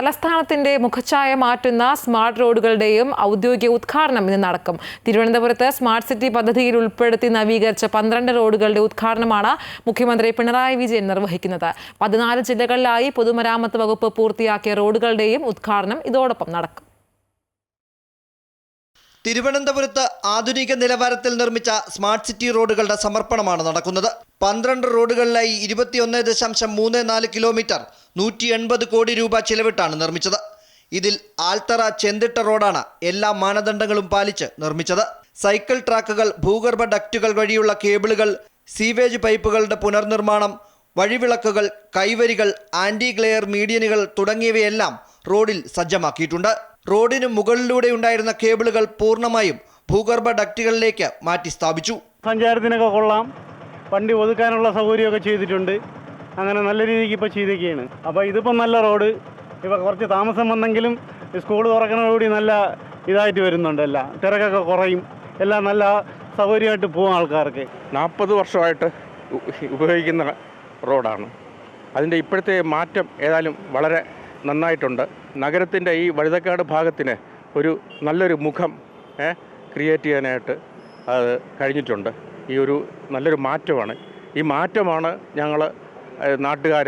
തലസ്ഥാനത്തിന്റെ മുഖച്ഛായ മാറ്റുന്ന സ്മാർട്ട് റോഡുകളുടെയും ഔദ്യോഗിക ഉദ്ഘാടനം ഇന്ന് നടക്കും. തിരുവനന്തപുരത്ത് സ്മാർട്ട് സിറ്റി പദ്ധതിയിൽ ഉൾപ്പെടുത്തി നവീകരിച്ച 12 റോഡുകളുടെ ഉദ്ഘാടനമാണ് മുഖ്യമന്ത്രി പിണറായി വിജയൻ നിർവഹിക്കുന്നത്. 14 ജില്ലകളിലായി പൊതുമരാമത്ത് വകുപ്പ് പൂർത്തിയാക്കിയ റോഡുകളുടെയും ഉദ്ഘാടനം ഇതോടൊപ്പം നടക്കും. തിരുവനന്തപുരത്ത് ആധുനിക നിലവാരത്തിൽ നിർമ്മിച്ച സ്മാർട്ട് സിറ്റി റോഡുകളുടെ സമർപ്പണമാണ് നടക്കുന്നത്. 12 റോഡുകളിലായി 21.34 കിലോമീറ്റർ 180 കോടി രൂപ ചിലവിട്ടാണ് നിർമ്മിച്ചത്. ഇതിൽ ആൽത്തറ ചെന്തിട്ട റോഡാണ് എല്ലാ മാനദണ്ഡങ്ങളും പാലിച്ച് നിർമ്മിച്ചത്. സൈക്കിൾ ട്രാക്കുകൾ, ഭൂഗർഭ ഡക്റ്റുകൾ വഴിയുള്ള കേബിളുകൾ, സീവേജ് പൈപ്പുകളുടെ പുനർനിർമ്മാണം, വഴിവിളക്കുകൾ, കൈവരികൾ, ആന്റി ഗ്ലെയർ മീഡിയനുകൾ തുടങ്ങിയവയെല്ലാം റോഡിൽ സജ്ജമാക്കിയിട്ടുണ്ട്. റോഡിന് മുകളിലൂടെ ഉണ്ടായിരുന്ന കേബിളുകൾ പൂർണ്ണമായും ഭൂഗർഭ ഡക്റ്റുകളിലേക്ക് മാറ്റി സ്ഥാപിച്ചു. സഞ്ചാരത്തിനൊക്കെ കൊള്ളാം, വണ്ടി ഒതുക്കാനുള്ള സൗകര്യമൊക്കെ ചെയ്തിട്ടുണ്ട്. അങ്ങനെ നല്ല രീതിക്ക് ഇപ്പോൾ ചെയ്തൊക്കെയാണ്. അപ്പോൾ ഇതിപ്പം നല്ല റോഡ്. ഇപ്പോൾ കുറച്ച് താമസം വന്നെങ്കിലും സ്കൂൾ തുറക്കുന്നതോടുകൂടി നല്ല ഇതായിട്ട് വരുന്നുണ്ട്. എല്ലാം തിരക്കൊക്കെ കുറയും. എല്ലാം നല്ല സൗകര്യമായിട്ട് പോകും ആൾക്കാർക്ക്. 40 വർഷമായിട്ട് ഉപയോഗിക്കുന്ന റോഡാണ്. അതിൻ്റെ ഇപ്പോഴത്തെ മാറ്റം ഏതായാലും വളരെ നന്നായിട്ടുണ്ട്. നഗരത്തിൻ്റെ ഈ വഴുതക്കാട് ഭാഗത്തിന് ഒരു നല്ലൊരു മുഖം ക്രിയേറ്റ് ചെയ്യാനായിട്ട് അത് കഴിഞ്ഞിട്ടുണ്ട്. ഈ ഒരു നല്ലൊരു മാറ്റമാണ്. ഈ മാറ്റമാണ് ഞങ്ങൾ നാട്ടുകാർ,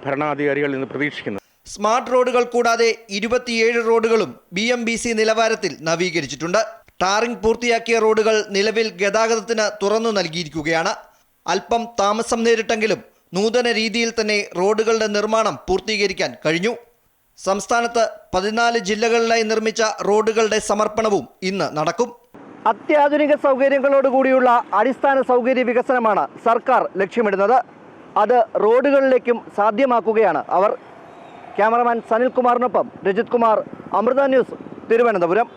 ഭരണാധികാരികളിൽ നിന്ന് പ്രതീക്ഷിക്കുന്നത്. സ്മാർട്ട് റോഡുകൾ കൂടാതെ 27 റോഡുകളും BMBC നിലവാരത്തിൽ നവീകരിച്ചിട്ടുണ്ട്. ടാറിംഗ് പൂർത്തിയാക്കിയ റോഡുകൾ നിലവിൽ ഗതാഗതത്തിന് തുറന്നു നൽകിയിരിക്കുകയാണ്. അല്പം താമസം നേരിട്ടെങ്കിലും നൂതന രീതിയിൽ തന്നെ റോഡുകളുടെ നിർമ്മാണം പൂർത്തീകരിക്കാൻ കഴിഞ്ഞു. സംസ്ഥാനത്ത് 14 ജില്ലകളിലായി നിർമ്മിച്ച റോഡുകളുടെ സമർപ്പണവും ഇന്ന് നടക്കും. അത്യാധുനിക സൗകര്യങ്ങളോടുകൂടിയുള്ള അടിസ്ഥാന സൗകര്യ വികസനമാണ് സർക്കാർ ലക്ഷ്യമിടുന്നത്. അത് റോഡുകളിലേക്കും സാധ്യമാക്കുകയാണ് അവർ. ക്യാമറമാൻ സനിൽകുമാറിനൊപ്പം രജിത് കുമാർ, അമൃത ന്യൂസ്, തിരുവനന്തപുരം.